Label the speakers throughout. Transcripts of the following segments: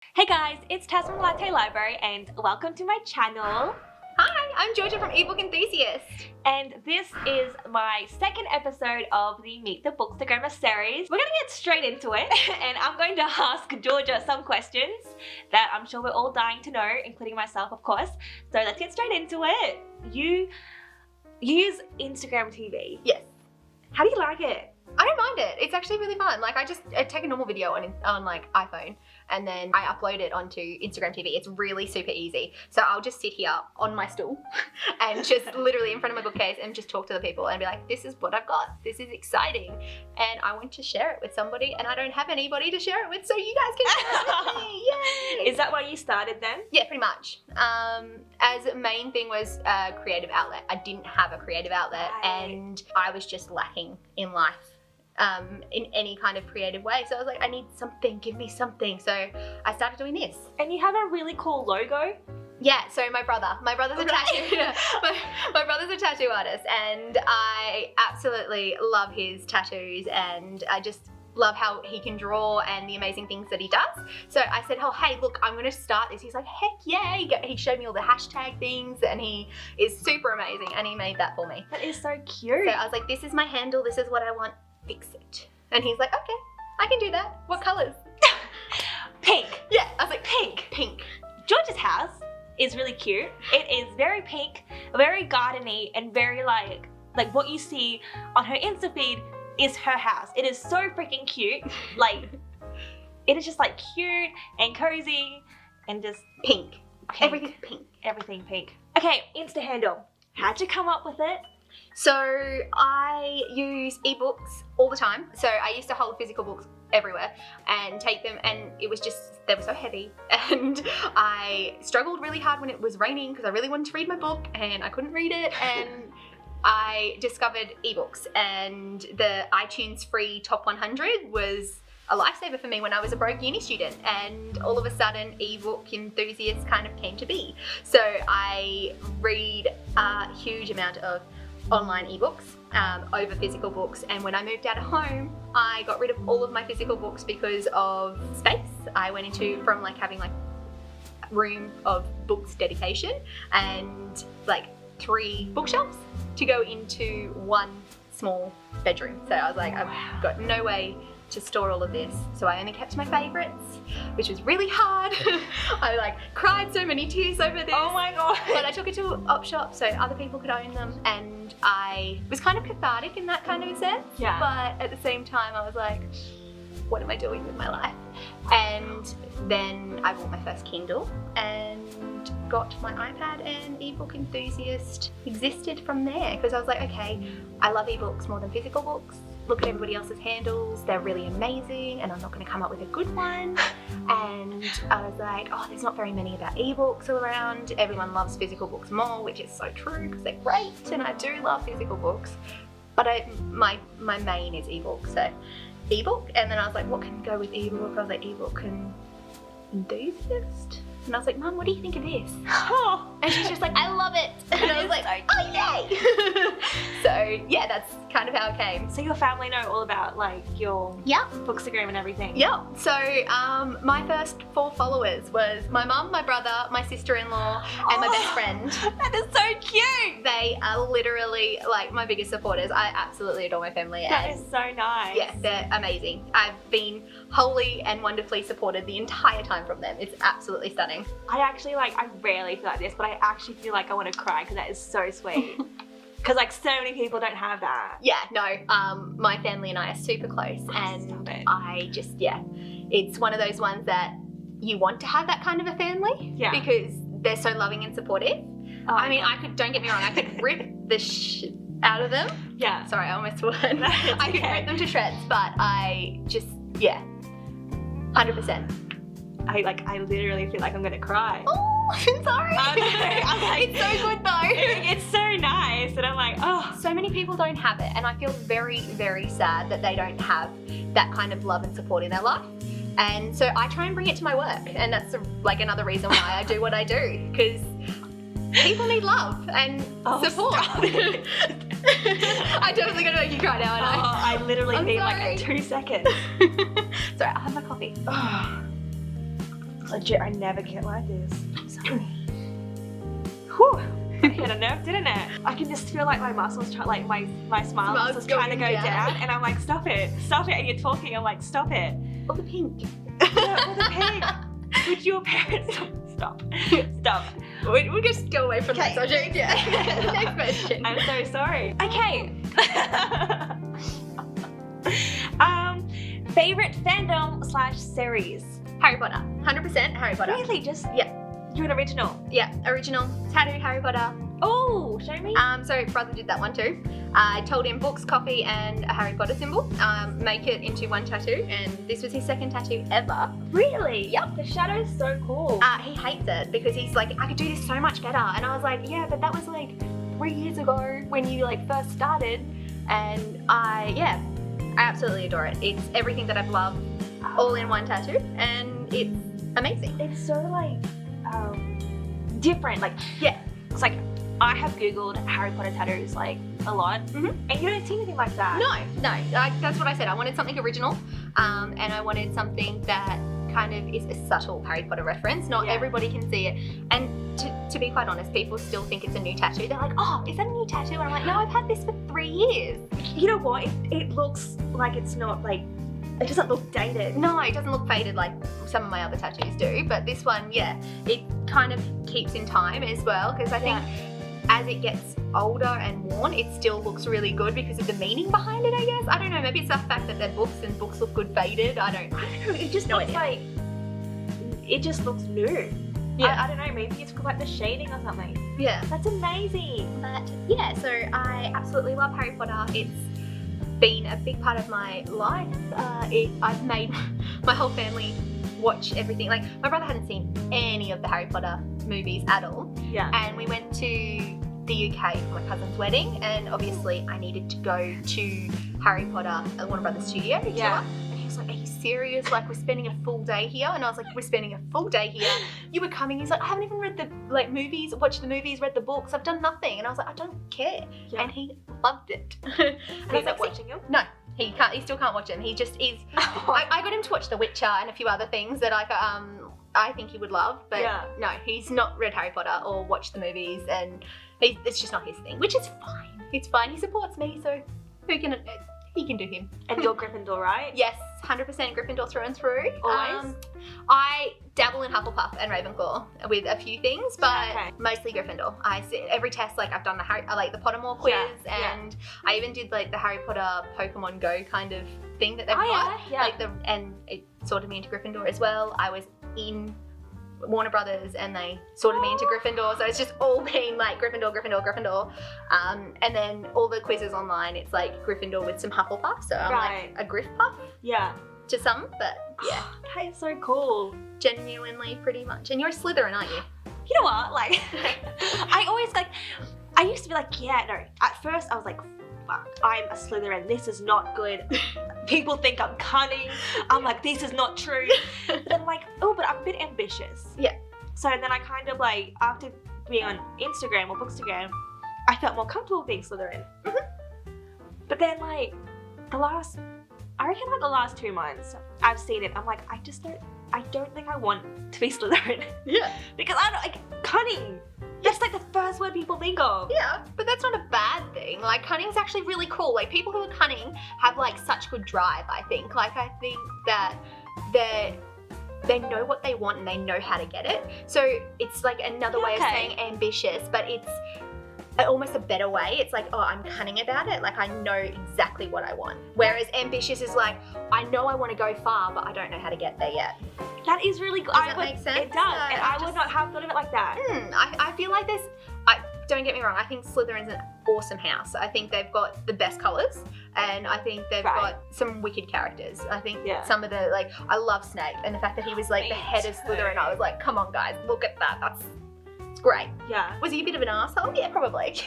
Speaker 1: Hey guys, it's Tess from Latte Library and welcome to my channel.
Speaker 2: Hi, I'm Georgia from Ebook Enthusiast.
Speaker 1: And this is my second episode of the Meet the Bookstagrammer series. We're gonna get straight into it and I'm going to ask Georgia some questions that I'm sure we're all dying to know, including myself of course. So let's get straight into it. You use Instagram TV.
Speaker 2: Yes.
Speaker 1: How do you like it?
Speaker 2: I don't mind it. It's actually really fun. Like I take a normal video on like iPhone and then I upload it onto Instagram TV. It's really super easy. So I'll just sit here on my stool and just literally in front of my bookcase and just talk to the people and be like, this is what I've got. This is exciting. And I want to share it with somebody and I don't have anybody to share it with, so you guys can share it with me. Yay!
Speaker 1: Is that why you started then?
Speaker 2: Yeah, pretty much. As main thing was a creative outlet. I didn't have a creative outlet and I was just lacking in life. In any kind of creative way. So I was like, I need something, give me something. So I started doing this.
Speaker 1: And you have a really cool logo.
Speaker 2: Yeah, so my brother's a tattoo, my brother's a tattoo artist and I absolutely love his tattoos and I just love how he can draw and the amazing things that he does. So I said, oh, hey, look, I'm gonna start this. He's like, heck yeah. He showed me all the hashtag things and he is super amazing and he made that for me.
Speaker 1: That is so cute.
Speaker 2: So I was like, this is my handle, this is what I want. Fix it. And he's like, okay, I can do that. What colors?
Speaker 1: Pink.
Speaker 2: Yeah, I was like,
Speaker 1: Pink. Georgia's house is really cute. It is very pink, very gardeny, and very like what you see on her Insta feed is her house. It is so freaking cute. Like, it is just like cute and cozy and just
Speaker 2: pink. Everything pink.
Speaker 1: Everything pink. Okay, Insta handle. How'd you come up with it?
Speaker 2: So I use ebooks all the time. So I used to hold physical books everywhere and take them, and it was just, they were so heavy and I struggled really hard when it was raining because I really wanted to read my book and I couldn't read it, and I discovered ebooks and the iTunes free top 100 was a lifesaver for me when I was a broke uni student, and all of a sudden ebook enthusiast kind of came to be. So I read a huge amount of online ebooks over physical books, and when I moved out of home I got rid of all of my physical books because of space. I went into from like having like a room of books dedication and like 3 bookshelves to go into one small bedroom. So I was like, I've got no way to store all of this, so I only kept my favorites, which was really hard. I like cried so many tears over this.
Speaker 1: Oh my god.
Speaker 2: But I took it to op shop so other people could own them, and I was kind of cathartic in that kind of a sense.
Speaker 1: Yeah.
Speaker 2: But at the same time I was like, what am I doing with my life? And then I bought my first Kindle and got my iPad, and Ebook Enthusiast existed from there because I was like, okay, I love ebooks more than physical books. Look at everybody else's handles, they're really amazing, and I'm not going to come up with a good one. And I was like, oh, there's not very many about ebooks all around. Everyone loves physical books more, which is so true because they're great, and I do love physical books. But my main is ebook, so ebook. And then I was like, what can go with ebook? I was like, ebook and enthusiast. And I was like, Mum, what do you think of this?
Speaker 1: Oh.
Speaker 2: And she's just like, I love it. And I was like, oh yay. So yeah, that's kind of how it came.
Speaker 1: So your family know all about like your Bookstagram and everything?
Speaker 2: Yeah. So my first 4 followers was my mum, my brother, my sister-in-law, and my best friend.
Speaker 1: That is so cute.
Speaker 2: They are literally like my biggest supporters. I absolutely adore my family.
Speaker 1: That is so nice.
Speaker 2: Yeah, they're amazing. I've been wholly and wonderfully supported the entire time from them. It's absolutely stunning.
Speaker 1: I rarely feel like this, but I actually feel like I want to cry because that is so sweet. Because like so many people don't have that.
Speaker 2: Yeah, no, my family and I are super close, and I just, it's one of those ones that you want to have that kind of a family, because they're so loving and supportive. Oh, I mean, don't get me wrong, I could rip the shit out of them. Yeah. Sorry, I almost won. I could rip them to shreds, but I just, 100%.
Speaker 1: I literally feel like I'm gonna cry.
Speaker 2: Oh, I'm sorry.
Speaker 1: I'm like,
Speaker 2: it's so good though.
Speaker 1: It's so nice, and I'm like, oh.
Speaker 2: So many people don't have it, and I feel very, very sad that they don't have that kind of love and support in their life. And so I try and bring it to my work, and that's like another reason why I do what I do, because people need love and support. I totally gonna make you cry now, and
Speaker 1: I literally need like 2 seconds.
Speaker 2: Sorry, I'll have my coffee.
Speaker 1: Legit, I never get like this.
Speaker 2: I'm sorry.
Speaker 1: Whew. I hit a nerve, didn't it? I can just feel like my muscles, like my smile muscles trying to go down, and I'm like, stop it, and you're talking, I'm like, stop it.
Speaker 2: Or the pink.
Speaker 1: Yeah, or the pink. Would your parents stop?
Speaker 2: We'll just go away from that subject.
Speaker 1: Yeah.
Speaker 2: Next question.
Speaker 1: I'm so sorry. Okay. Favorite fandom / series?
Speaker 2: Harry Potter. 100% Harry Potter.
Speaker 1: Really? Just
Speaker 2: Yeah.
Speaker 1: You're an original.
Speaker 2: Yeah, original tattoo Harry Potter.
Speaker 1: Oh, show me.
Speaker 2: So brother did that one too. I told him books, coffee, and a Harry Potter symbol. Make it into one tattoo, and this was his second tattoo ever.
Speaker 1: Really?
Speaker 2: Yep.
Speaker 1: The shadow's so cool.
Speaker 2: He hates it because he's like, I could do this so much better. And I was like, yeah, but that was like 3 years ago when you like first started. And I absolutely adore it. It's everything that I've loved all in one tattoo, and it's amazing.
Speaker 1: It's so like different. Like, yeah, it's like I have googled Harry Potter tattoos like a lot, and you don't see anything like that.
Speaker 2: No, that's what I said. I wanted something original, and I wanted something that kind of is a subtle Harry Potter reference. Not everybody can see it, and to be quite honest, people still think it's a new tattoo. They're like, oh, is that a new tattoo? And I'm like, no, I've had this for 3 years.
Speaker 1: You know what? It looks like it's not like, it doesn't look dated.
Speaker 2: No, it doesn't look faded like some of my other tattoos do, but this one, it kind of keeps in time as well, because I think as it gets older and worn, it still looks really good because of the meaning behind it, I guess. I don't know, maybe it's the fact that they're books and books look good faded. I don't know,
Speaker 1: it just looks like, it just looks new.
Speaker 2: Yeah.
Speaker 1: I don't know, maybe it's like the shading or something.
Speaker 2: Yeah.
Speaker 1: That's amazing.
Speaker 2: But yeah, so I absolutely love Harry Potter. It's been a big part of my life. I've made my whole family watch everything. Like, my brother hadn't seen any of the Harry Potter movies at all.
Speaker 1: Yeah.
Speaker 2: And we went to the UK for my cousin's wedding, and obviously I needed to go to Harry Potter at Warner Brothers studio tour. And he was like, are you serious? Like, we're spending a full day here? And I was like, we're spending a full day here. You were coming. He's like, I haven't even read the movies, watched the movies, read the books. I've done nothing. And I was like, I don't care.
Speaker 1: Yeah.
Speaker 2: And he loved it.
Speaker 1: And he's like watching you?
Speaker 2: No. He can't. He still can't watch them. He just is. I got him to watch The Witcher and a few other things that I think he would love. But no, he's not read Harry Potter or watched the movies, and it's just not his thing, which is fine. It's fine. He supports me, so he can do him.
Speaker 1: And you're Gryffindor, right?
Speaker 2: Yes, 100% Gryffindor through and through.
Speaker 1: Always?
Speaker 2: I dabble in Hufflepuff and Ravenclaw with a few things, but mostly Gryffindor. I sit every test, like I've done the Pottermore quiz, and I even did like the Harry Potter Pokemon Go kind of thing that they've got. And it sorted me into Gryffindor as well. I was in Warner Brothers and they sorted me into Gryffindor, so it's just all been like Gryffindor. And then all the quizzes online, it's like Gryffindor with some Hufflepuff, so I'm like a Griffpuff to some, but yeah.
Speaker 1: That is so cool.
Speaker 2: Genuinely, pretty much. And you're a Slytherin, aren't you?
Speaker 1: You know what, like, I used to be like, at first I was like, fuck, I'm a Slytherin, this is not good. People think I'm cunning. I'm like, this is not true. But then I'm like, oh, but I'm a bit ambitious.
Speaker 2: Yeah.
Speaker 1: So then I kind of like, after being on Instagram or Bookstagram, I felt more comfortable being Slytherin. But then like, the last 2 months, I've seen it. I'm like, I don't think I want to be Slytherin. Yeah. Because I don't, like, cunning. That's like the first word people think of.
Speaker 2: Yeah, but that's not a bad thing. Like, cunning's actually really cool. Like, people who are cunning have like such good drive, I think. Like, I think that they know what they want and they know how to get it. So it's like another way of saying ambitious, but it's almost a better way. It's like, oh, I'm cunning about it. Like, I know exactly what I want. Whereas ambitious is like, I know I want to go far, but I don't know how to get there yet.
Speaker 1: That is really good.
Speaker 2: Does that make sense?
Speaker 1: It does, and I would not have thought of it like that.
Speaker 2: I feel like don't get me wrong, I think Slytherin's an awesome house. I think they've got the best colours, and I think they've got some wicked characters. I think some of the, like, I love Snape, and the fact that he was like the head of Slytherin, I was like, come on guys, look at that, it's great. Yeah. Was he a bit of an arsehole? Yeah, probably.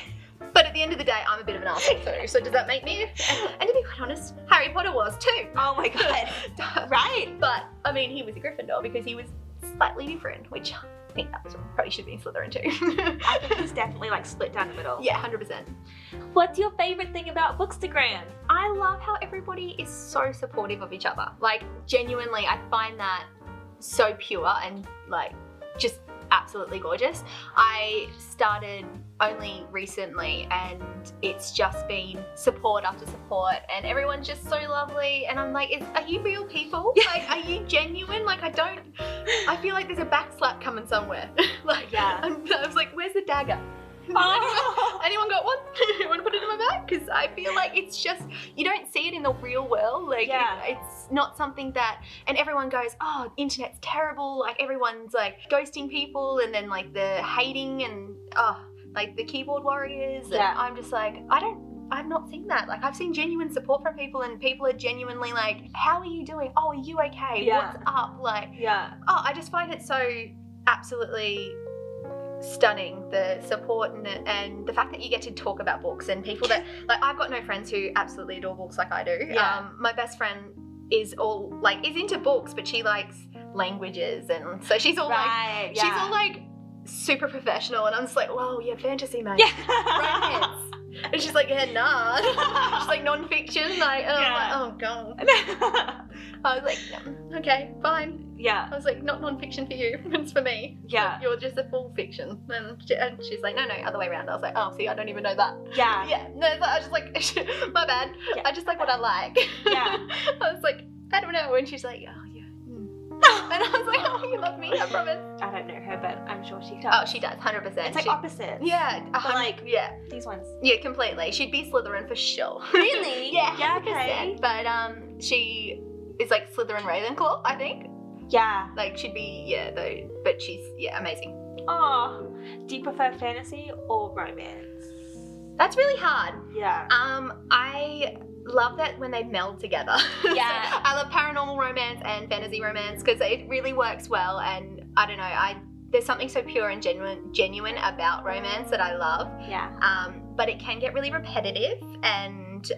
Speaker 2: But at the end of the day, I'm a bit of an arsehole too, so does that make me? And to be quite honest, Harry Potter was too.
Speaker 1: Oh my god. Right.
Speaker 2: But, I mean, he was a Gryffindor because he was slightly different, which I think that was probably should be in Slytherin too.
Speaker 1: I think he's definitely like split down the middle.
Speaker 2: Yeah, 100%.
Speaker 1: What's your favourite thing about Bookstagram?
Speaker 2: I love how everybody is so supportive of each other. Like, genuinely, I find that so pure and like just absolutely gorgeous. I started only recently and it's just been support after support and everyone's just so lovely and I'm like, are you real people? Like, are you genuine? Like, I feel like there's a backslap coming somewhere. Like,
Speaker 1: Yeah.
Speaker 2: I was like, where's the dagger?
Speaker 1: Oh.
Speaker 2: Anyone got one? You want to put it in my bag? Because I feel like it's just, you don't see it in the real world. Like, it's not something that, and everyone goes, oh, internet's terrible. Like, everyone's like ghosting people and then like the hating and, like the keyboard warriors. And I'm just like, I've not seen that. Like, I've seen genuine support from people and people are genuinely like, how are you doing? Oh, are you okay? What's up? Like, I just find it so absolutely stunning, the support and the fact that you get to talk about books and people that, like, I've got no friends who absolutely adore books like I do. My best friend is into books, but she likes languages and so she's all she's all like super professional and I'm just like, well, yeah, fantasy, mate. Romance. And she's like, yeah, nah. She's like non-fiction, like, and I'm like, oh god. I was like, okay, fine. I was like, not non-fiction for you, it's for me. You're just a full fiction. And she's like, no, other way around. I was like, oh, see, I don't even know that. No, I was just like, my bad. I just like what I like. I was like, I don't know. And she's like, oh, yeah. And I was like, oh, you love me, I promise.
Speaker 1: I don't know her, but I'm sure she does.
Speaker 2: Oh, she does, 100%.
Speaker 1: It's like opposites.
Speaker 2: But like,
Speaker 1: these ones.
Speaker 2: Yeah, completely. She'd be Slytherin for sure.
Speaker 1: Really?
Speaker 2: Yeah,
Speaker 1: okay.
Speaker 2: But she is like Slytherin Ravenclaw, I think. Like, she'd be, but she's, amazing.
Speaker 1: Oh, do you prefer fantasy or romance?
Speaker 2: That's really hard. I love that when they meld together. So I love paranormal romance and fantasy romance because it really works well, and I don't know, there's something so pure and genuine about romance that I love. But it can get really repetitive and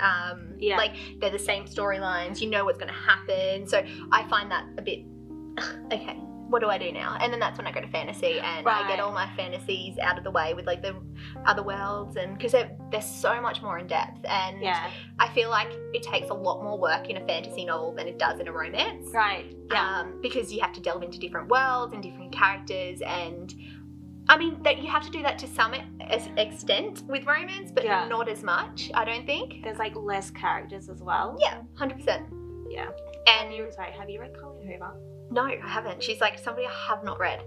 Speaker 2: like they're the same storylines, you know what's going to happen. So I find that a bit okay, what do I do now? And then that's when I go to fantasy and I get all my fantasies out of the way with like the other worlds, and because they're so much more in depth, and I feel like it takes a lot more work in a fantasy novel than it does in a romance. Because you have to delve into different worlds and different characters, and I mean that you have to do that to some extent with romance, but not as much, I don't think.
Speaker 1: There's like less characters as well.
Speaker 2: 100%.
Speaker 1: And have you read Colleen Hoover?
Speaker 2: No, I haven't. She's like somebody I have not read.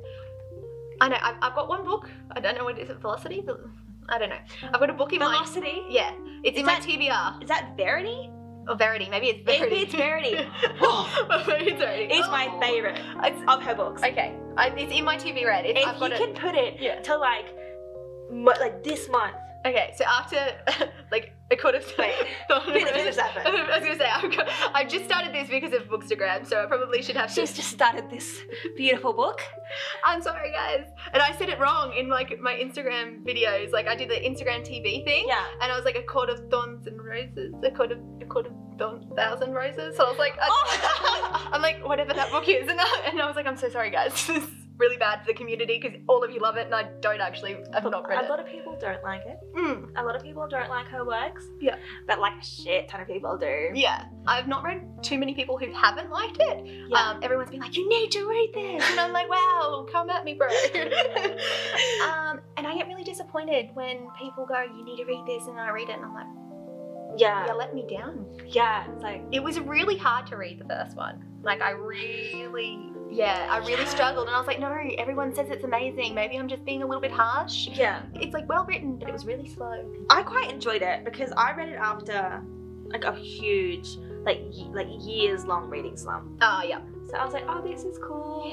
Speaker 2: I know, I've got one book. I don't know what is it, Velocity? I don't know. I've got a book in
Speaker 1: Velocity?
Speaker 2: It's in my TBR.
Speaker 1: Is that Verity?
Speaker 2: Or Verity, maybe it's Verity.
Speaker 1: Maybe it's Verity.
Speaker 2: Maybe it's Verity.
Speaker 1: It's my favourite of her books.
Speaker 2: Okay, it's in my TV read.
Speaker 1: If you can put it to like this month.
Speaker 2: Okay, so after like a quarter of
Speaker 1: finish that first.
Speaker 2: I was gonna say I've just started this because of Bookstagram, so I probably should have.
Speaker 1: She's just started this beautiful book.
Speaker 2: I'm sorry, guys, and I said it wrong in like my Instagram videos. Like I did the Instagram TV thing, and I was like a quart of thorns and roses, a quart of 1,000 roses. So I was like, I'm like whatever that book is, and I was like, I'm so sorry, guys. This is really bad for the community because all of you love it, and I don't actually. I've not read it.
Speaker 1: A lot of people don't like it. A lot of people don't like her works. But like a shit ton of people do.
Speaker 2: I've not read too many people who haven't liked it. Everyone's been like, you need to read this, and I'm like, wow, come at me, bro. And I get really disappointed when people go, you need to read this, and I read it, and I'm like, you let me down.
Speaker 1: It's like,
Speaker 2: it was really hard to read the first one. Like I really struggled, and I was like, no, everyone says it's amazing. Maybe I'm just being a little bit harsh. It's like well written, but it was really slow.
Speaker 1: I quite enjoyed it because I read it after like a huge, like years long reading slump. So I was like, oh, this is cool.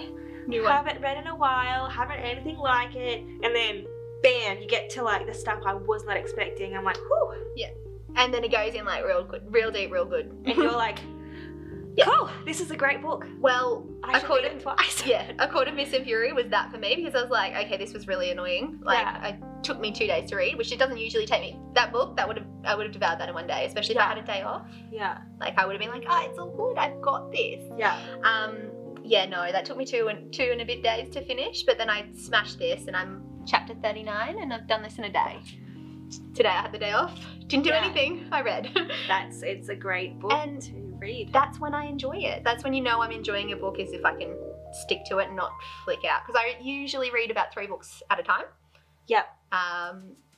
Speaker 1: Haven't read in a while, haven't read anything like it, and then bam, you get to like the stuff I was not expecting. I'm like, whew.
Speaker 2: And then it goes in like real good, real deep, real good.
Speaker 1: And you're like, cool, this is a great book.
Speaker 2: Well,
Speaker 1: I should read it twice.
Speaker 2: A Court of Mist and Fury was that for me because I was like, okay, this was really annoying. Like, it took me 2 days to read, which it doesn't usually take me. That book, I would have devoured that in 1 day, especially if I had a day off. Like, I would have been like, it's all good, I've got this. No, that took me two and a bit days to finish, but then I smashed this, and I'm chapter 39, and I've done this in a day. Today I had the day off, didn't do anything, I read. It's a great book to read. That's when I enjoy it. That's when you know I'm enjoying a book, is if I can stick to it and not flick out. Because I usually read about 3 books at a time.
Speaker 1: Yep.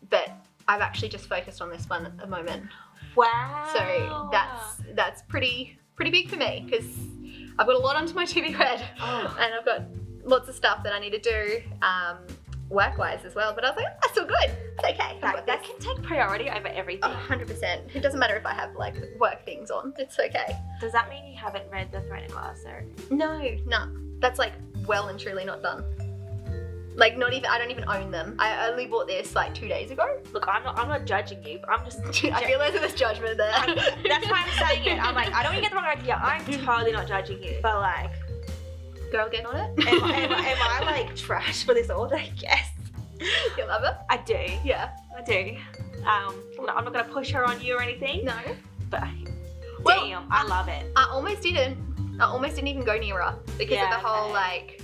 Speaker 2: But I've actually just focused on this one at the moment.
Speaker 1: Wow.
Speaker 2: So that's pretty big for me because I've got a lot onto my to-be read, and I've got lots of stuff that I need to do work-wise as well. But I was like, that's all good. It's okay.
Speaker 1: That can take priority over everything.
Speaker 2: 100%. It doesn't matter if I have like work things on. It's okay.
Speaker 1: Does that mean you haven't read The Throne of Glass? Or?
Speaker 2: No. That's like well and truly not done. Like not even, I don't even own them. I only bought this like 2 days ago.
Speaker 1: Look, I'm not judging you, but I'm just.
Speaker 2: I feel like there's judgment there.
Speaker 1: That's why I'm saying it. I'm like, I don't want to get the wrong idea. I'm totally not judging you, but like,
Speaker 2: girl, get on it.
Speaker 1: am I like trash for this order? Yes.
Speaker 2: You love it?
Speaker 1: I do.
Speaker 2: Yeah.
Speaker 1: I do. I'm not gonna push her on you or anything.
Speaker 2: No.
Speaker 1: But
Speaker 2: Well,
Speaker 1: damn, I love it.
Speaker 2: I almost didn't even go near her because of the whole like,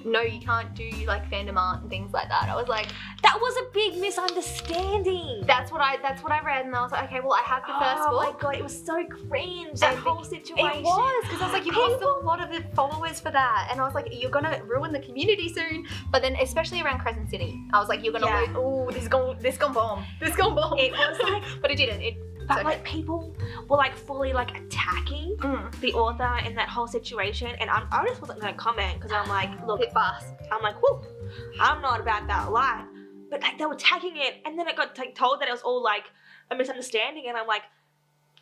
Speaker 2: no, you can't do like fandom art and things like that. I was like,
Speaker 1: that was a big misunderstanding.
Speaker 2: That's what I read, and I was like, okay, well, I have the first book.
Speaker 1: Oh my god, it was so cringe. That whole situation.
Speaker 2: It was because I was like, you lost a lot of the followers for that, and I was like, you're gonna ruin the community soon. But then, especially around Crescent City, I was like, you're gonna lose. Oh, this gone bomb. It was like, but it didn't.
Speaker 1: But like people were like fully like attacking the author in that whole situation, and I just wasn't gonna comment because I'm like, look,
Speaker 2: hit fast.
Speaker 1: I'm like, whoo, I'm not about that life. But like they were attacking it, and then it got like, told that it was all like a misunderstanding, and I'm like,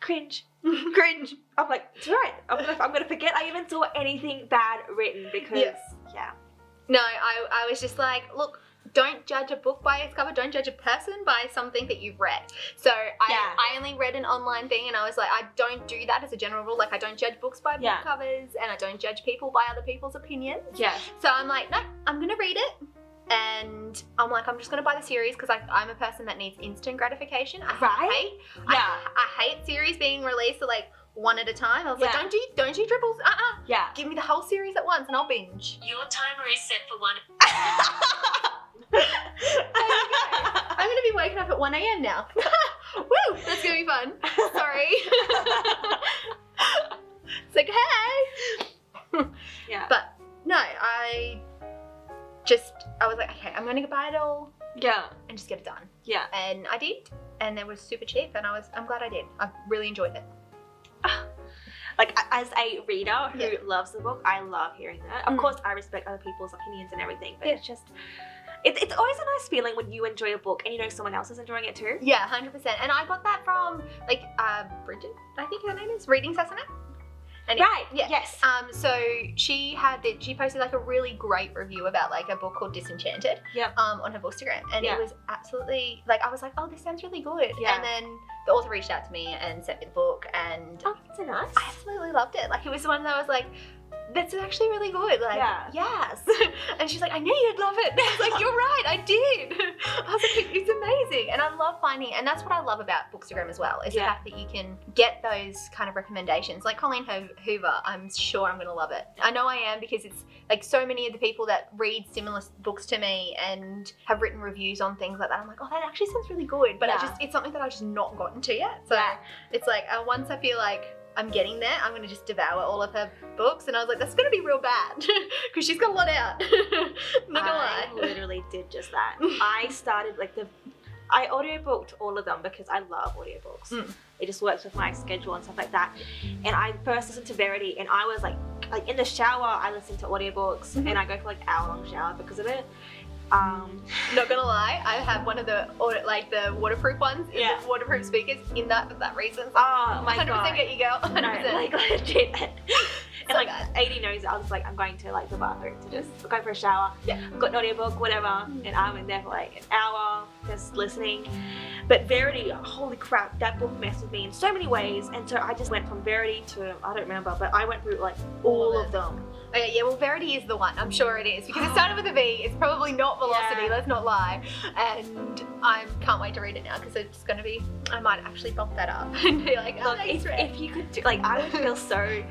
Speaker 1: cringe. I'm like, it's right. I'm gonna forget I even saw anything bad written because
Speaker 2: No, I was just like, look. Don't judge a book by its cover. Don't judge a person by something that you've read. So I only read an online thing, and I was like, I don't do that as a general rule. Like I don't judge books by book covers, and I don't judge people by other people's opinions. Yeah. So I'm like, no, I'm gonna read it, and I'm like, I'm just gonna buy the series because I'm a person that needs instant gratification. I hate series being released like one at a time. I was like, don't do triples. Yeah. Give me the whole series at once, and I'll binge.
Speaker 3: Your timer is set for 1.
Speaker 2: I'm gonna be waking up at 1 a.m. now. Woo! That's gonna be fun. Sorry. It's like, hey.
Speaker 1: Yeah.
Speaker 2: But no, I was like, okay, I'm gonna buy it all.
Speaker 1: Yeah.
Speaker 2: And just get it done.
Speaker 1: Yeah.
Speaker 2: And I did, and it was super cheap, and I'm glad I did. I really enjoyed it.
Speaker 1: Like as a reader who loves the book, I love hearing that. Of course, I respect other people's opinions and everything, but it's just. It's always a nice feeling when you enjoy a book and you know someone else is enjoying it too.
Speaker 2: Yeah, 100%. And I got that from like Bridget, I think her name is, Reading Sesame. Anyway,
Speaker 1: right. Yeah. Yes.
Speaker 2: So she posted like a really great review about like a book called Disenchanted.
Speaker 1: Yep.
Speaker 2: On her Bookstagram, and it was absolutely like, I was like, oh, this sounds really good. Yeah. And then the author reached out to me and sent me the book, and
Speaker 1: that's so nice.
Speaker 2: I absolutely loved it. Like it was one that I was like, that's actually really good. Like, yes. And she's like, I knew you'd love it. I was like, you're right, I did. I was like, it's amazing. And I love finding, and that's what I love about Bookstagram as well, is the fact that you can get those kind of recommendations. Like Colleen Hoover, I'm sure I'm going to love it. I know I am, because it's like so many of the people that read similar books to me and have written reviews on things like that, I'm like, oh, that actually sounds really good. But it's something that I've just not gotten to yet. So it's like, once I feel like I'm getting there, I'm going to just devour all of her books. And I was like, that's going to be real bad because she's got a lot out. Not gonna lie.
Speaker 1: I literally did just that. I started I audiobooked all of them because I love audiobooks. It just works with my schedule and stuff like that. And I first listened to Verity, and I was like in the shower, I listened to audiobooks, and I go for like hour-long shower because of it.
Speaker 2: Not gonna lie, I have one of the waterproof ones, the waterproof speakers in that for that reason. So
Speaker 1: oh my
Speaker 2: 100%
Speaker 1: god,
Speaker 2: get you, girl. 100%.
Speaker 1: No, like legit. And
Speaker 2: So
Speaker 1: like
Speaker 2: bad.
Speaker 1: 80 knows, I was like, I'm going to like the bathroom to just go for a shower. I've got an audiobook, whatever, and I'm in there for like an hour just listening. But Verity, holy crap, that book messed with me in so many ways. And so I just went from Verity to, I don't remember, but I went through like all of them.
Speaker 2: Okay, yeah, well, Verity is the one. I'm sure it is, because it started with a V. It's probably not Velocity, let's not lie. And I can't wait to read it now, because it's going to be, I might actually bump that up and be like,
Speaker 1: look, if you could do, like, I would feel so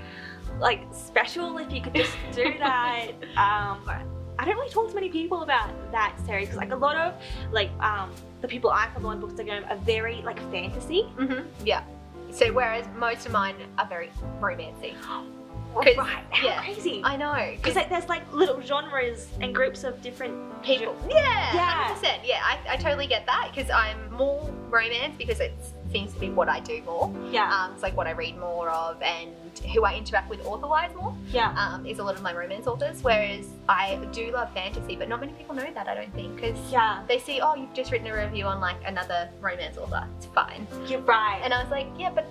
Speaker 1: like special if you could just do that. I don't really talk to many people about that series, because like a lot of like the people I follow on Bookstagrammer are very like fantasy.
Speaker 2: Yeah. So whereas most of mine are very romancy. 'Cause-
Speaker 1: Right, how
Speaker 2: yeah.
Speaker 1: crazy.
Speaker 2: I know.
Speaker 1: Because like, there's like little genres and groups of different
Speaker 2: People. Yeah,
Speaker 1: Yeah.
Speaker 2: 100%. Yeah, I totally get that because I'm more romance because it seems to be what I do more.
Speaker 1: Yeah,
Speaker 2: It's like what I read more of and who I interact with author-wise more.
Speaker 1: yeah,
Speaker 2: Is a lot of my romance authors, whereas I do love fantasy, but not many people know that, I don't think, because
Speaker 1: yeah.
Speaker 2: they see, oh, you've just written a review on like another romance author. It's fine.
Speaker 1: You're right.
Speaker 2: And I was like, yeah, but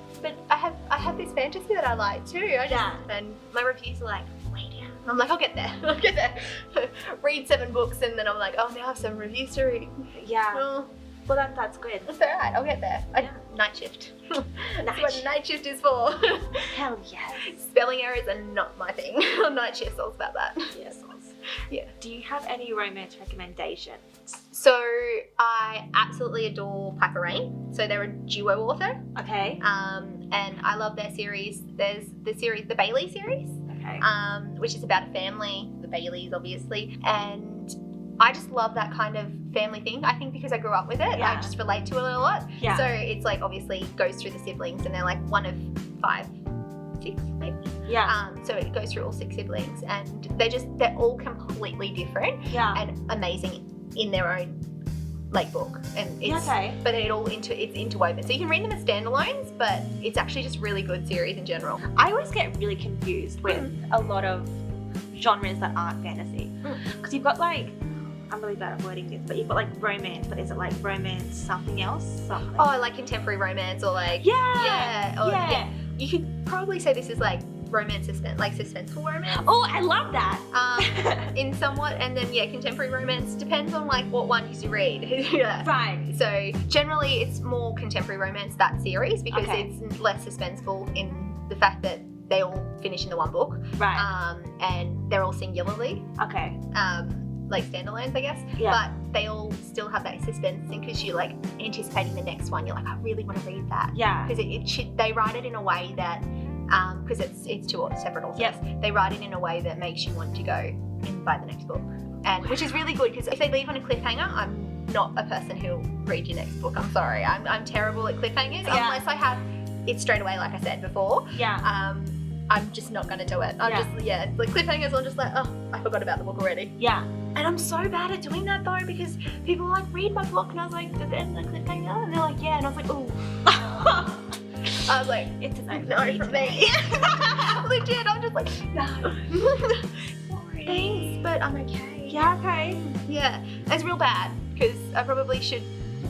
Speaker 2: I have this fantasy that I like too.
Speaker 1: Yeah.
Speaker 2: And my reviews are like, way down. I'm like, I'll get there. I'll get there. Read 7 books and then I'm like, oh, now I have some reviews to read.
Speaker 1: Yeah.
Speaker 2: Oh,
Speaker 1: Well, that's good.
Speaker 2: that's all right. I'll get there.
Speaker 1: Yeah.
Speaker 2: Night shift. That's
Speaker 1: Night
Speaker 2: what
Speaker 1: shift.
Speaker 2: night shift is for.
Speaker 1: Hell yes.
Speaker 2: Spelling errors are not my thing. On night shifts, all about that.
Speaker 1: Yes.
Speaker 2: Yeah.
Speaker 1: Do you have any romance recommendations?
Speaker 2: So I absolutely adore Piper Rain. So they're a duo author.
Speaker 1: Okay.
Speaker 2: And I love their series. There's the series, the Bailey series,
Speaker 1: Okay.
Speaker 2: which is about a family, the Baileys obviously, and I just love that kind of family thing. I think because I grew up with it,
Speaker 1: Yeah.
Speaker 2: I just relate to it a lot.
Speaker 1: Yeah.
Speaker 2: So it's like obviously goes through the siblings, and they're like one of 5, 6 maybe.
Speaker 1: Yeah.
Speaker 2: So it goes through all 6 siblings, and they're all completely different
Speaker 1: Yeah.
Speaker 2: and amazing in their own like book, and it's
Speaker 1: Okay.
Speaker 2: but it's interwoven, so you can read them as standalones, but it's actually just really good series in general.
Speaker 1: I always get really confused with a lot of genres that aren't fantasy. Because you've got like, I'm really bad at wording this, but you've got like romance, but is it like romance something else? Something.
Speaker 2: Oh, like contemporary romance, or like
Speaker 1: yeah.
Speaker 2: or,
Speaker 1: Yeah.
Speaker 2: You could probably say this is like romance suspense, like suspenseful romance.
Speaker 1: Oh, I love that.
Speaker 2: In somewhat, and then contemporary romance depends on like what one you read. Yeah.
Speaker 1: Right.
Speaker 2: So generally, it's more contemporary romance, that series, because
Speaker 1: Okay.
Speaker 2: it's less suspenseful in the fact that they all finish in the one book,
Speaker 1: Right.
Speaker 2: and they're all singularly,
Speaker 1: Okay.
Speaker 2: like standalones, I guess.
Speaker 1: Yeah.
Speaker 2: But they all still have that suspense thing because you're like anticipating the next one. You're like, I really want to read that.
Speaker 1: Yeah.
Speaker 2: Because they write it in a way that, because it's 2 separate authors.
Speaker 1: Yep.
Speaker 2: They write it in a way that makes you want to go and buy the next book, and which is really good because if they leave on a cliffhanger, I'm not a person who'll read your next book. I'm sorry, I'm terrible at cliffhangers unless I have it straight away, like I said before.
Speaker 1: Yeah.
Speaker 2: I'm just not gonna do it. Like cliffhangers, I'm just like, oh, I forgot about the book already.
Speaker 1: Yeah.
Speaker 2: And I'm so bad at doing that though, because people are like, read my book, and I was like, did they end the cliffhanger? And they're like, yeah, and I was like, oh. I was like,
Speaker 1: It's a no
Speaker 2: for me. Legit, I'm just like, no. Thanks, but I'm okay.
Speaker 1: Yeah. Okay.
Speaker 2: Yeah, it's real bad because I probably should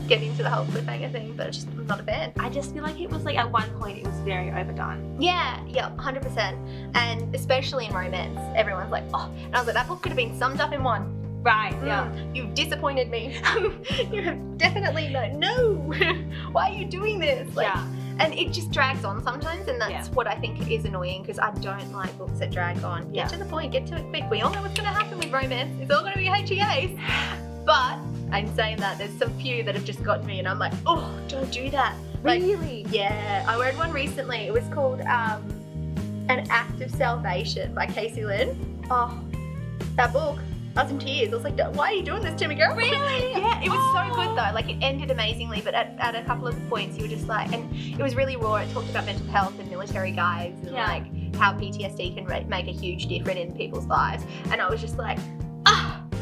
Speaker 2: get into the whole cliffhanger thing, but I'm not a fan.
Speaker 1: I just feel like it was like at one point it was very overdone.
Speaker 2: Yeah, 100%. And especially in romance, everyone's like, oh, and I was like, that book could have been summed up in one.
Speaker 1: Right. Yeah.
Speaker 2: You've disappointed me. You have definitely no. Why are you doing this? Like,
Speaker 1: Yeah.
Speaker 2: And it just drags on sometimes, and that's
Speaker 1: Yeah.
Speaker 2: what I think is annoying because I don't like books that drag on.
Speaker 1: Yeah.
Speaker 2: Get to the point, get to it quick. We all know what's going to happen with romance. It's all going to be HEAs. But I'm saying that there's some few that have just gotten me, and I'm like, oh, don't do that. Like,
Speaker 1: Really?
Speaker 2: yeah, I read one recently. It was called An Act of Salvation by Casey Lynn. Oh, that book. I was in tears. I was like, why are you doing this to me, girl?
Speaker 1: Really?
Speaker 2: Yeah, it was so good though. Like, it ended amazingly, but at a couple of points you were just like, and it was really raw. It talked about mental health and military guys and
Speaker 1: Yeah.
Speaker 2: like how PTSD can make a huge difference in people's lives. And I was just like,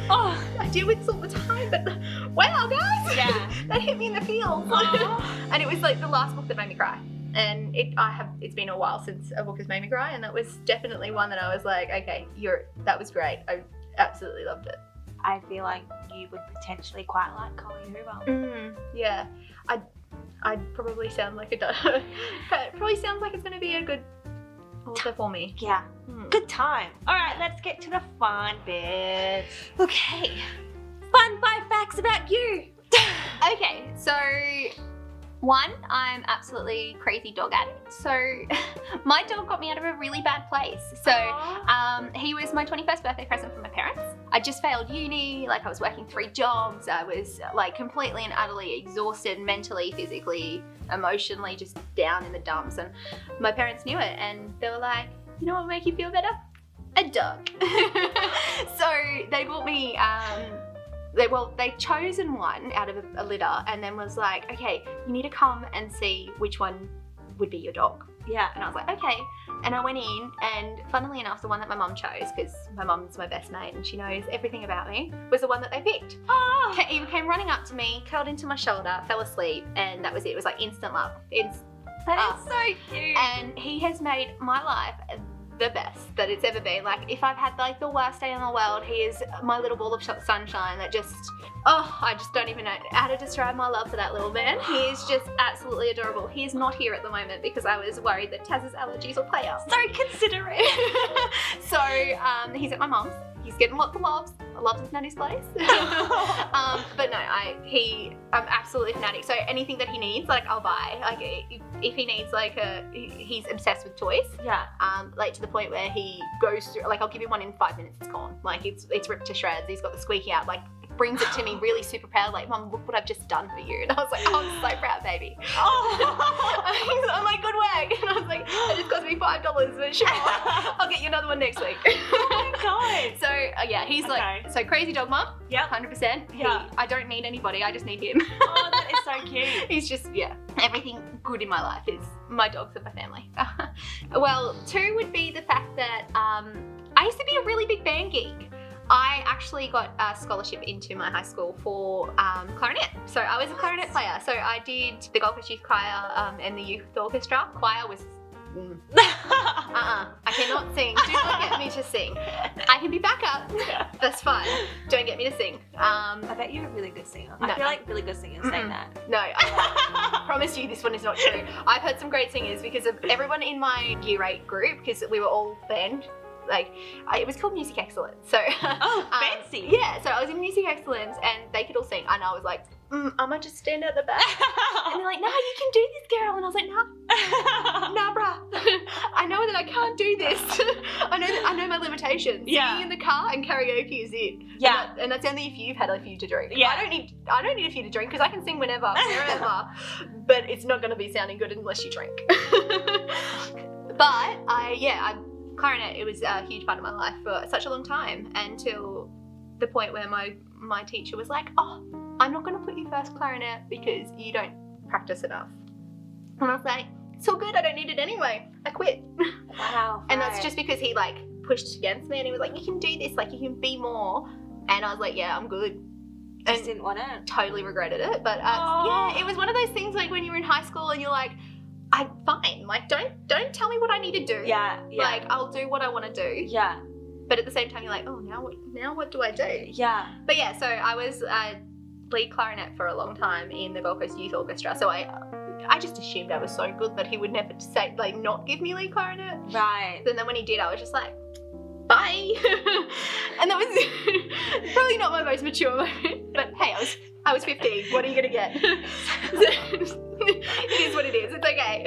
Speaker 1: Oh.
Speaker 2: I deal with this all the time, but wow, guys,
Speaker 1: Yeah.
Speaker 2: that hit me in the feels.
Speaker 1: Aw.
Speaker 2: And it was like the last book that made me cry. And it's been a while since a book has made me cry, and that was definitely one that I was like, okay, that was great. I absolutely loved it.
Speaker 1: I feel like you would potentially quite like Colleen Hoover.
Speaker 2: Yeah, I'd probably sound like it probably sounds like it's going to be a good author for me.
Speaker 1: Yeah. Good time. All right, let's get to the fun bit. Okay. Fun 5 facts about you.
Speaker 2: Okay, so one, I'm absolutely crazy dog addict. So my dog got me out of a really bad place. So he was my 21st birthday present from my parents. I just failed uni, like I was working 3 jobs. I was like completely and utterly exhausted mentally, physically, emotionally, just down in the dumps. And my parents knew it, and they were like, you know what will make you feel better? A dog. So they bought me, they'd chosen one out of a litter, and then was like, okay, you need to come and see which one would be your dog.
Speaker 1: Yeah.
Speaker 2: And I was like, okay. And I went in, and funnily enough, the one that my mum chose, because my mum's my best mate and she knows everything about me, was the one that they picked.
Speaker 1: Oh.
Speaker 2: He came running up to me, curled into my shoulder, fell asleep, and that was it. It was like instant love.
Speaker 1: That is so cute.
Speaker 2: And he has made my life the best that it's ever been. Like, if I've had like the worst day in the world, he is my little ball of sunshine that just, I just don't even know how to describe my love for that little man. He is just absolutely adorable. He is not here at the moment because I was worried that Taz's allergies will play up.
Speaker 1: So considerate.
Speaker 2: So he's at my mum's. He's getting lots of loves. I love his nanny's place. But no, I'm absolutely fanatic. So anything that he needs, like, I'll buy. Like, if he needs like he's obsessed with toys.
Speaker 1: Yeah.
Speaker 2: Like to the point where he goes through, like, I'll give him one in 5 minutes, it's gone. Like, it's ripped to shreds. He's got the squeaky out. Like, brings it to me really super proud, like, Mum, look what I've just done for you. And I was like, oh, I'm so proud, baby.
Speaker 1: Oh.
Speaker 2: I'm like, good work. And I was like, it just cost me $5, but sure, I'll get you another one next week.
Speaker 1: Oh my God.
Speaker 2: So yeah, he's like, so crazy dog mum.
Speaker 1: Yep.
Speaker 2: 100%.
Speaker 1: Yeah.
Speaker 2: I don't need anybody, I just need him.
Speaker 1: Oh, that is so cute.
Speaker 2: He's just, yeah, everything good in my life is my dogs and my family. Well, 2 would be the fact that I used to be a really big band geek. I actually got a scholarship into my high school for clarinet. So I was a clarinet player. So I did the Gold Coast Youth Choir and the Youth Orchestra. Choir was I cannot sing. Do not get me to sing. I can be backup. That's fine. Don't get me to sing.
Speaker 1: I bet you're a really good singer. I feel like really good singers say that.
Speaker 2: No, I promise you this one is not true. I've heard some great singers because of everyone in my year 8 group, because we were all band. Like, it was called Music Excellence. So
Speaker 1: fancy.
Speaker 2: Yeah, so I was in Music Excellence and they could all sing, and I was like, I might just stand at the back. And they're like, no, you can do this, girl. And I was like, nah, bruh. I know that I can't do this. I know my limitations.
Speaker 1: Yeah.
Speaker 2: Singing in the car and karaoke is it.
Speaker 1: Yeah.
Speaker 2: And that's only if you've had a few to drink.
Speaker 1: Yeah.
Speaker 2: I don't need a few to drink because I can sing whenever, wherever. But it's not going to be sounding good unless you drink. But clarinet, it was a huge part of my life for such a long time, until the point where my teacher was like, oh, I'm not going to put you first clarinet because you don't practice enough. And I was like, it's all good, I don't need it anyway. I quit.
Speaker 1: Wow.
Speaker 2: And that's just because he like pushed against me and he was like, you can do this, like you can be more. And I was like, yeah, I'm good.
Speaker 1: Just didn't want it.
Speaker 2: Totally regretted it. But yeah, it was one of those things like when you're in high school and you're like, I'm fine. Like, don't tell me what I need to do.
Speaker 1: Yeah.
Speaker 2: Like, I'll do what I want to do.
Speaker 1: Yeah.
Speaker 2: But at the same time, you're like, oh, now what do I do?
Speaker 1: Yeah.
Speaker 2: But yeah, so I was lead clarinet for a long time in the Gold Coast Youth Orchestra. So I just assumed I was so good that he would never say, like, not give me lead clarinet.
Speaker 1: Right.
Speaker 2: And then when he did, I was just like, bye. And that was probably not my most mature moment. But hey, I was 15. What are you gonna get? It is what it is. It's okay.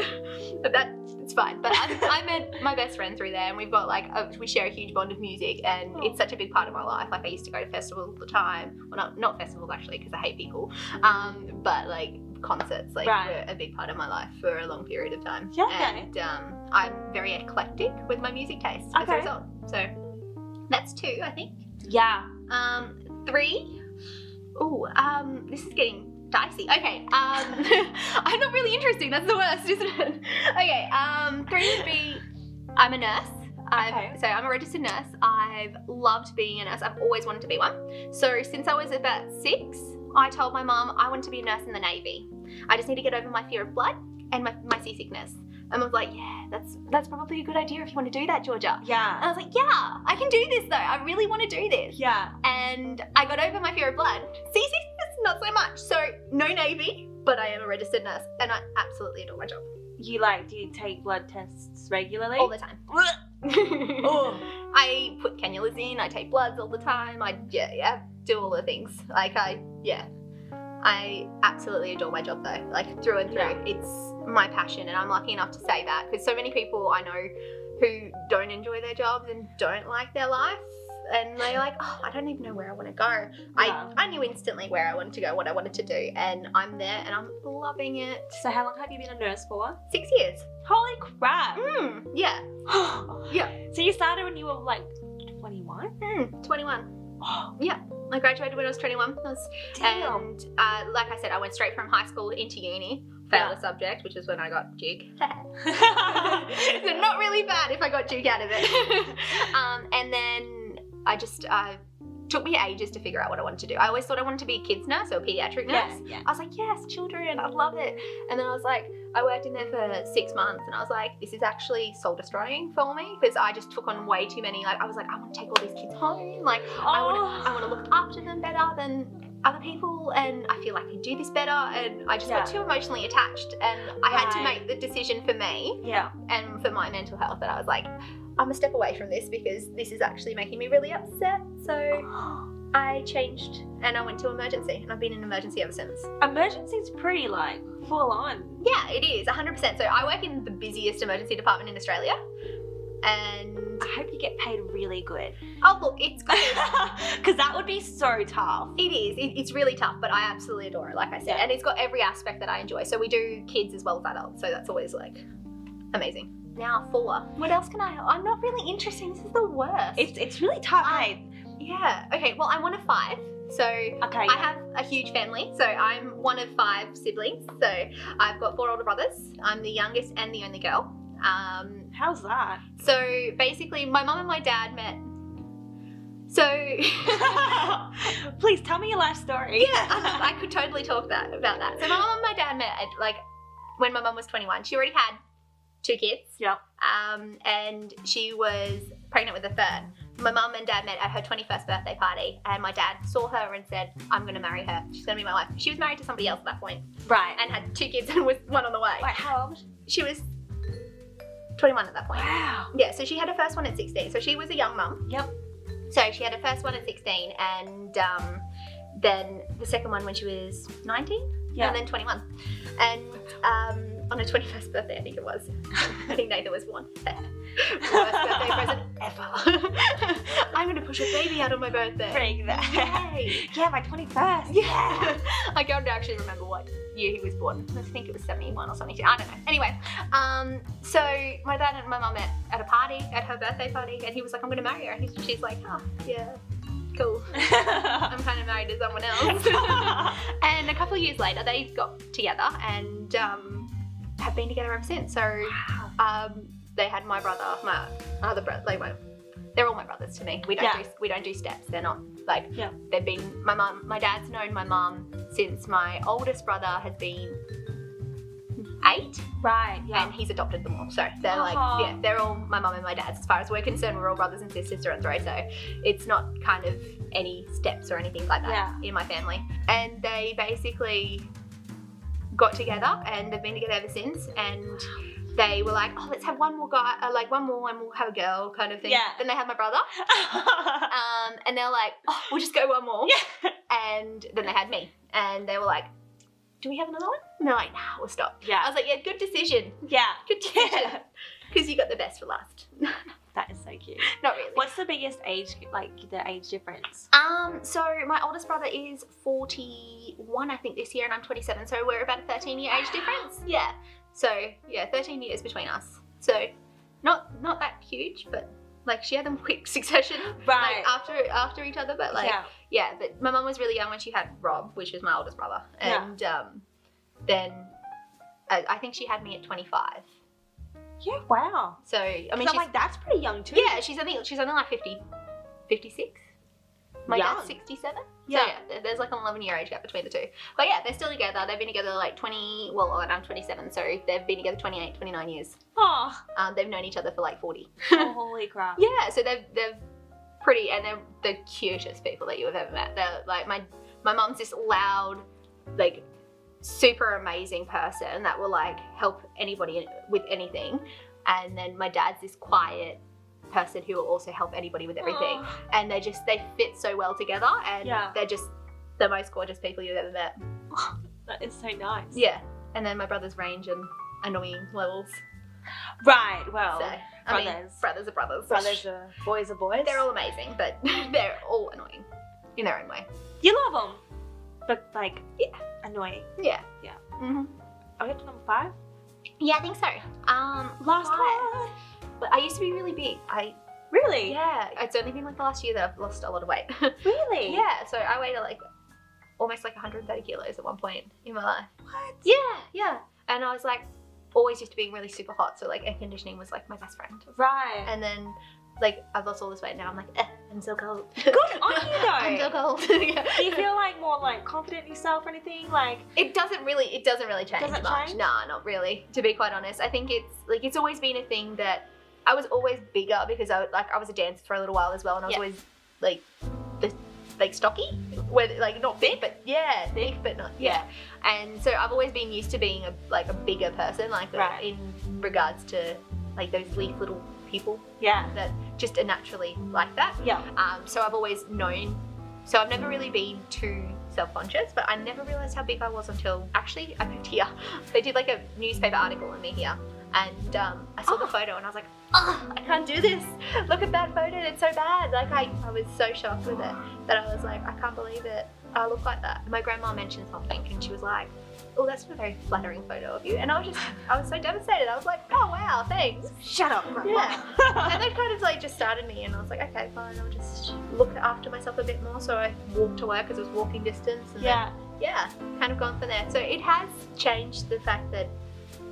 Speaker 2: But it's fine. But I met my best friend through there, and we've got like we share a huge bond of music, and it's such a big part of my life. Like, I used to go to festivals all the time. Well, not festivals actually, because I hate people. But like concerts, like, were a big part of my life for a long period of time.
Speaker 1: Yeah.
Speaker 2: And I'm very eclectic with my music taste as a result. So that's 2, I think.
Speaker 1: Yeah.
Speaker 2: 3. Oh, this is getting dicey. Okay. I'm not really interesting. That's the worst, isn't it? Okay. 3 would be, I'm a nurse. So I'm a registered nurse. I've loved being a nurse. I've always wanted to be one. So since I was about 6, I told my mum I wanted to be a nurse in the Navy. I just need to get over my fear of blood and my seasickness. And I was like, yeah, that's probably a good idea if you want to do that, Georgia.
Speaker 1: Yeah.
Speaker 2: And I was like, yeah, I can do this though. I really want to do this.
Speaker 1: Yeah.
Speaker 2: And I got over my fear of blood. Seasickness, not so much. So no Navy, but I am a registered nurse and I absolutely adore my job.
Speaker 1: Do you take blood tests regularly?
Speaker 2: All the time.
Speaker 1: Oh.
Speaker 2: I put cannulas in, I take bloods all the time. I do all the things. Like, I absolutely adore my job though, like through and through. Yeah. It's my passion, and I'm lucky enough to say that, because so many people I know who don't enjoy their jobs and don't like their life, and they're like, oh, I don't even know where I want to go. Yeah. I knew instantly where I wanted to go, what I wanted to do, and I'm there and I'm loving it.
Speaker 1: So how long have you been a nurse for?
Speaker 2: 6 years.
Speaker 1: Holy crap.
Speaker 2: Yeah. Yeah.
Speaker 1: So you started when you were like 21?
Speaker 2: 21.
Speaker 1: Oh.
Speaker 2: Yeah. I graduated when I was 21.
Speaker 1: Damn.
Speaker 2: And like I said, I went straight from high school into uni fail
Speaker 1: Yeah.
Speaker 2: a subject, which is when I got Duke. So not really bad if I got Duke out of it. And then I just took me ages to figure out what I wanted to do. I always thought I wanted to be a kids nurse or a pediatric nurse.
Speaker 1: Yeah.
Speaker 2: I was like, yes, children, I love it. And then I was like, I worked in there for 6 months and I was like, this is actually soul destroying for me because I just took on way too many. Like I was like, I want to take all these kids home. Like I want to look after them better than other people, and I feel like I do this better, and I just got too emotionally attached, and I had to make the decision for me and for my mental health that I was like, I'm gonna step away from this because this is actually making me really upset. So I changed and I went to emergency, and I've been in emergency ever since.
Speaker 1: Emergency's pretty like full on.
Speaker 2: Yeah, it is 100%. So I work in the busiest emergency department in Australia, and
Speaker 1: I hope you get paid really good.
Speaker 2: oh look, it's good.
Speaker 1: Because that would be so tough.
Speaker 2: It is. It's really tough, but I absolutely adore it, like I said. And it's got every aspect that I enjoy. So we do kids as well as adults, so that's always like amazing. Now 4. What else can I'm not really interested. This is the worst.
Speaker 1: It's really tough, hey?
Speaker 2: Yeah. Okay, well I'm one of 5. So
Speaker 1: Okay.
Speaker 2: I have a huge family. So I'm one of 5 siblings. So I've got 4 older brothers. I'm the youngest and the only girl.
Speaker 1: How's that?
Speaker 2: So basically my mum and my dad met. So
Speaker 1: Please tell me your life story.
Speaker 2: yeah, I could totally talk about that. So my mum and my dad met at, like when my mum was 21. She already had 2 kids.
Speaker 1: Yep.
Speaker 2: And she was pregnant with a 3rd. My mum and dad met at her 21st birthday party, and my dad saw her and said, I'm going to marry her. She's going to be my wife. She was married to somebody else at that point
Speaker 1: Right.
Speaker 2: and had 2 kids and was one on the way.
Speaker 1: Wait, how old was she?
Speaker 2: She was 21 at that point.
Speaker 1: Wow.
Speaker 2: Yeah, so she had her first one at 16. So she was a young mum.
Speaker 1: Yep.
Speaker 2: So she had her first one at 16, and then the second one when she was 19,
Speaker 1: Yeah.
Speaker 2: and then 21. And on her 21st birthday, I think it was. I think Nathan was born. Worst birthday present ever. I'm going to push a baby out on my birthday.
Speaker 1: Bring that.
Speaker 2: Yay.
Speaker 1: Yeah, my 21st.
Speaker 2: Yeah. I can't actually remember what year he was born. I think it was 71 or something. I don't know. Anyway, so my dad and my mum met at a party, at her birthday party, and he was like, I'm going to marry her. And she's like, oh, yeah, cool. I'm kind of married to someone else. And a couple of years later, they got together and have been together ever since. So they had my brother, my other brother, like they're all my brothers to me. We don't do steps. They're not like they've been my dad's known my mum since my oldest brother has been 8.
Speaker 1: Right, yeah.
Speaker 2: And he's adopted them all. So they're like, they're all my mum and my dad's. As far as we're concerned, we're all brothers and sisters through and through. So it's not kind of any steps or anything like that in my family. And they basically got together and they've been together ever since. And they were like, oh, let's have one more guy, like one more and we'll have a girl kind of thing.
Speaker 1: Yeah.
Speaker 2: Then they had my brother. And they're like, oh, we'll just go one more.
Speaker 1: Yeah.
Speaker 2: And then they had me. And they were like, do we have another one? And they're like, nah, we'll stop.
Speaker 1: Yeah.
Speaker 2: I was like, yeah, good decision.
Speaker 1: Yeah.
Speaker 2: Good decision. Because you got the best for last.
Speaker 1: That is so cute.
Speaker 2: Not really.
Speaker 1: What's the biggest age, like the age difference?
Speaker 2: So my oldest brother is 41, I think, this year, and I'm 27. So we're about a 13-year age difference. Yeah. So yeah, 13 years between us. So not that huge, but like she had them quick succession,
Speaker 1: Right.
Speaker 2: Like after each other. But like yeah, but my mum was really young when she had Rob, which was my oldest brother, and then I think she had me at 25.
Speaker 1: Yeah, wow.
Speaker 2: So I mean,
Speaker 1: I'm like, that's pretty young too.
Speaker 2: yeah, she's only like 56. My dad's 67.
Speaker 1: Yeah.
Speaker 2: So yeah, there's like an 11-year age gap between the two. But yeah, they're still together. They've been together like 20, well, and I'm 27, so they've been together 28, 29 years.
Speaker 1: Oh.
Speaker 2: They've known each other for like 40.
Speaker 1: Oh, holy crap.
Speaker 2: Yeah, so they're pretty, and they're the cutest people that you have ever met. They're like, my mum's this loud, like, super amazing person that will like help anybody with anything. And then my dad's this quiet person who will also help anybody with everything. And they fit so well together, and they're just the most gorgeous people you've ever met.
Speaker 1: That is so nice.
Speaker 2: Yeah. And then my brothers range in annoying levels.
Speaker 1: Right, well,
Speaker 2: So, I mean, brothers are brothers.
Speaker 1: Brothers are boys are boys.
Speaker 2: They're all amazing, but they're all annoying in their own way.
Speaker 1: You love them, but like, annoying.
Speaker 2: Yeah.
Speaker 1: Yeah.
Speaker 2: Mm-hmm.
Speaker 1: Are we up to number 5?
Speaker 2: Yeah, I think so.
Speaker 1: Last
Speaker 2: 5.
Speaker 1: one.
Speaker 2: But I used to be really big.
Speaker 1: Really?
Speaker 2: Yeah. It's only been like the last year that I've lost a lot of weight.
Speaker 1: Really?
Speaker 2: Yeah. So I weighed like almost like 130 kilos at one point in my life.
Speaker 1: What?
Speaker 2: Yeah. and I was like always used to being really super hot, so like air conditioning was like my best friend.
Speaker 1: Right.
Speaker 2: And then like I've lost all this weight now. I'm like, I'm so cold.
Speaker 1: Good on you though.
Speaker 2: I'm so cold. Yeah.
Speaker 1: Do you feel like more like confident in yourself or anything? Like
Speaker 2: It doesn't really change
Speaker 1: Does it
Speaker 2: much.
Speaker 1: change?
Speaker 2: Nah, not really. To be quite honest, I think it's always been a thing that I was always bigger because I was a dancer for a little while as well, and I was always like stocky, where like not big, but yeah, thick, but not And so I've always been used to being a bigger person, like
Speaker 1: Right.
Speaker 2: in regards to like those leaf little people
Speaker 1: yeah.
Speaker 2: that just are naturally like that.
Speaker 1: Yeah.
Speaker 2: So I've always known. So I've never really been too self-conscious, but I never realised how big I was until actually I moved here. They did like a newspaper article on me here, and I saw the photo and I was like, oh, I can't do this. Look at that photo, it's so bad. Like I was so shocked with it that I was like, I can't believe it. I look like that. My grandma mentioned something and she was like, oh, that's a very flattering photo of you. And I was so devastated. I was like, oh wow, thanks.
Speaker 1: Shut up, Grandma.
Speaker 2: Yeah. And that kind of like just started me, and I was like, okay, fine, I'll just look after myself a bit more. So I walked to work because it was walking distance. And
Speaker 1: Yeah.
Speaker 2: then, kind of gone from there. So it has changed the fact that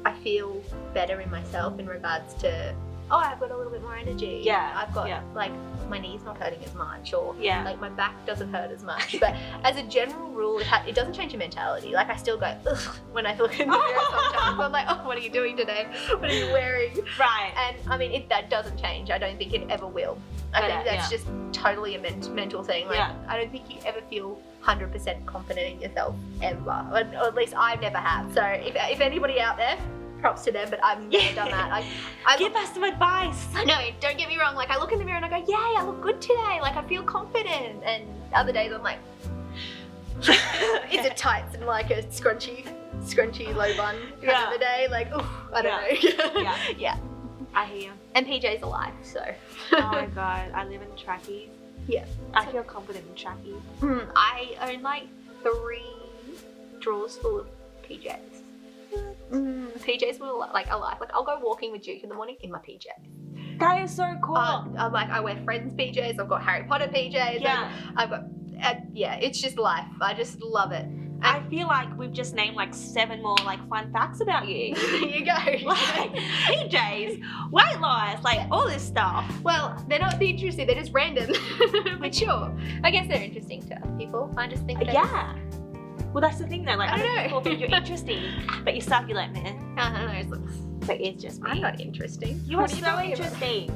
Speaker 2: I feel better in myself in regards to, oh, I've got a little bit more energy.
Speaker 1: Yeah,
Speaker 2: I've got
Speaker 1: yeah.
Speaker 2: like my knees not hurting as much, or
Speaker 1: Yeah.
Speaker 2: like my back doesn't hurt as much. But as a general rule, it doesn't change your mentality. Like I still go, ugh, when I look in the mirror sometimes. I'm like, oh, what are you doing today? What are you wearing?
Speaker 1: Right.
Speaker 2: And I mean, that doesn't change. I don't think it ever will. I think that's just totally a mental thing. Like, I don't think you ever feel 100% confident in yourself ever, or at least I've never have. So if anybody out there, props to them, but I've never done that.
Speaker 1: Give us some advice.
Speaker 2: I know, don't get me wrong, like I look in the mirror and I go, yay, I look good today, like I feel confident, and other days I'm like, it's a tights and like a scrunchy low bun kind of a day, like, ooh, I don't know. Yeah.
Speaker 1: I hear you.
Speaker 2: And PJ's alive, so.
Speaker 1: Oh my god, I live in trackies.
Speaker 2: Yeah.
Speaker 1: I feel confident in trackies.
Speaker 2: I own like 3 drawers full of PJs. PJs were like alive. Like I'll go walking with Duke in the morning in my PJs.
Speaker 1: That is so cool.
Speaker 2: I'm like, I wear Friends PJs. I've got Harry Potter PJs.
Speaker 1: Yeah.
Speaker 2: I've got it's just life. I just love it.
Speaker 1: I feel like we've just named like 7 more like fun facts about you.
Speaker 2: There you go.
Speaker 1: Like PJs, weight loss, like all this stuff.
Speaker 2: Well, they're not interesting. They're just random. But sure, I guess they're interesting to other people. I just think.
Speaker 1: Well, that's the thing though. Like
Speaker 2: I don't know.
Speaker 1: People think you're interesting, but you suck. You're like, man.
Speaker 2: I don't know.
Speaker 1: But it's just me.
Speaker 2: I'm not interesting.
Speaker 1: You are
Speaker 2: What
Speaker 1: so
Speaker 2: talking about?
Speaker 1: interesting.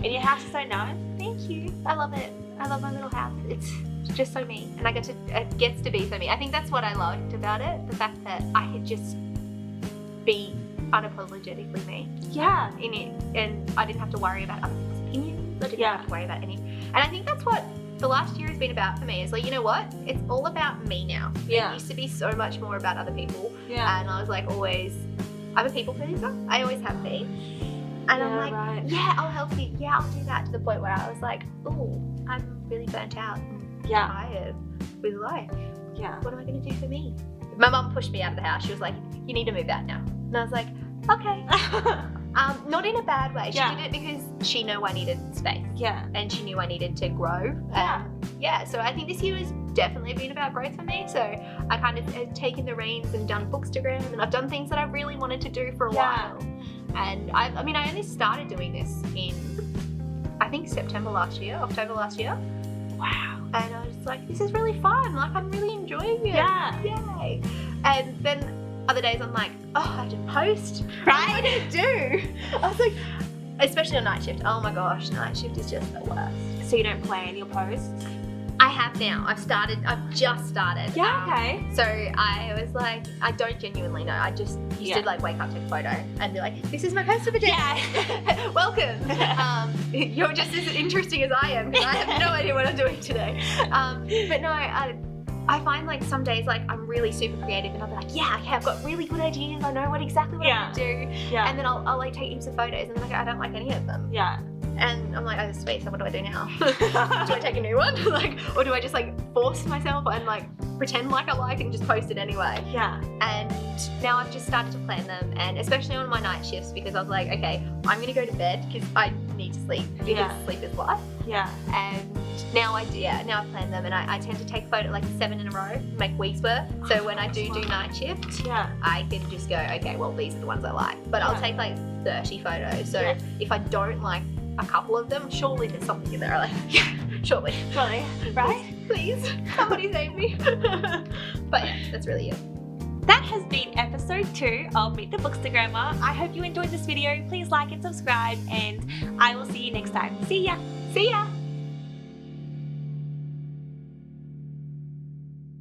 Speaker 1: And your house is so nice. Thank you.
Speaker 2: I love it. I love my little house. It's just so me, and it gets to be so me. I think that's what I loved about it, the fact that I could just be unapologetically me.
Speaker 1: Yeah.
Speaker 2: In it, and I didn't have to worry about other people's opinions. I didn't have to worry about any. And I think that's what the last year has been about for me. Is like, you know what? It's all about me now.
Speaker 1: Yeah.
Speaker 2: It used to be so much more about other people.
Speaker 1: Yeah.
Speaker 2: And I was like, always, I'm a people pleaser. I always have been. And I'm like,
Speaker 1: right.
Speaker 2: yeah, I'll help you. Yeah, I'll do that, to the point where I was like, oh, I'm really burnt out and tired with life.
Speaker 1: Yeah.
Speaker 2: What am I going to do for me? My mum pushed me out of the house. She was like, you need to move out now. And I was like, okay. Not in a bad way. She did it because she knew I needed space.
Speaker 1: Yeah.
Speaker 2: And she knew I needed to grow. So I think this year has definitely been about growth for me. So I kind of have taken the reins and done Bookstagram, and I've done things that I really wanted to do for a while. And I only started doing this in, I think, October last year. Wow. And I was like, this is really fun. Like, I'm really enjoying it.
Speaker 1: Yeah.
Speaker 2: Yay. And then other days I'm like, oh, I have to post.
Speaker 1: Right?
Speaker 2: What do I do? I was like, especially on night shift. Oh my gosh, night shift is just the worst.
Speaker 1: So you don't plan your posts?
Speaker 2: I have now. I've just started.
Speaker 1: Yeah, okay.
Speaker 2: So I was like, I don't genuinely know. I just used to like wake up, take a photo and be like, this is my post of the day. Yeah. Welcome. You're just as interesting as I am, because I have no idea what I'm doing today. But no, I find like some days like I'm really super creative and I'll be like, yeah, okay, I've got really good ideas. I know exactly what I'm going to do. Yeah. And then I'll like take heaps of photos and then I don't like any of them.
Speaker 1: Yeah.
Speaker 2: And I'm like, oh sweet, so what do I do now? Do I take a new one? Or do I just like force myself and like pretend like I like it and just post it anyway?
Speaker 1: Yeah.
Speaker 2: And now I've just started to plan them, and especially on my night shifts, because I was like, okay, I'm gonna go to bed because I need to sleep, because sleep is life.
Speaker 1: Yeah.
Speaker 2: And now I plan them, and I tend to take a photo like 7 in a row, make weeks worth. So when I do night shift,
Speaker 1: Yeah.
Speaker 2: I can just go, okay, well, these are the ones I like. But I'll
Speaker 1: Yeah.
Speaker 2: take like 30 photos. So
Speaker 1: Yeah.
Speaker 2: if I don't like a couple of them, surely there's something in there. Like, surely,
Speaker 1: Right?
Speaker 2: please, somebody save me. But yeah, that's really it.
Speaker 1: That has been episode 2 of Meet the Bookstagrammer. I hope you enjoyed this video. Please like and subscribe, and I will see you next time. See ya!
Speaker 2: See ya.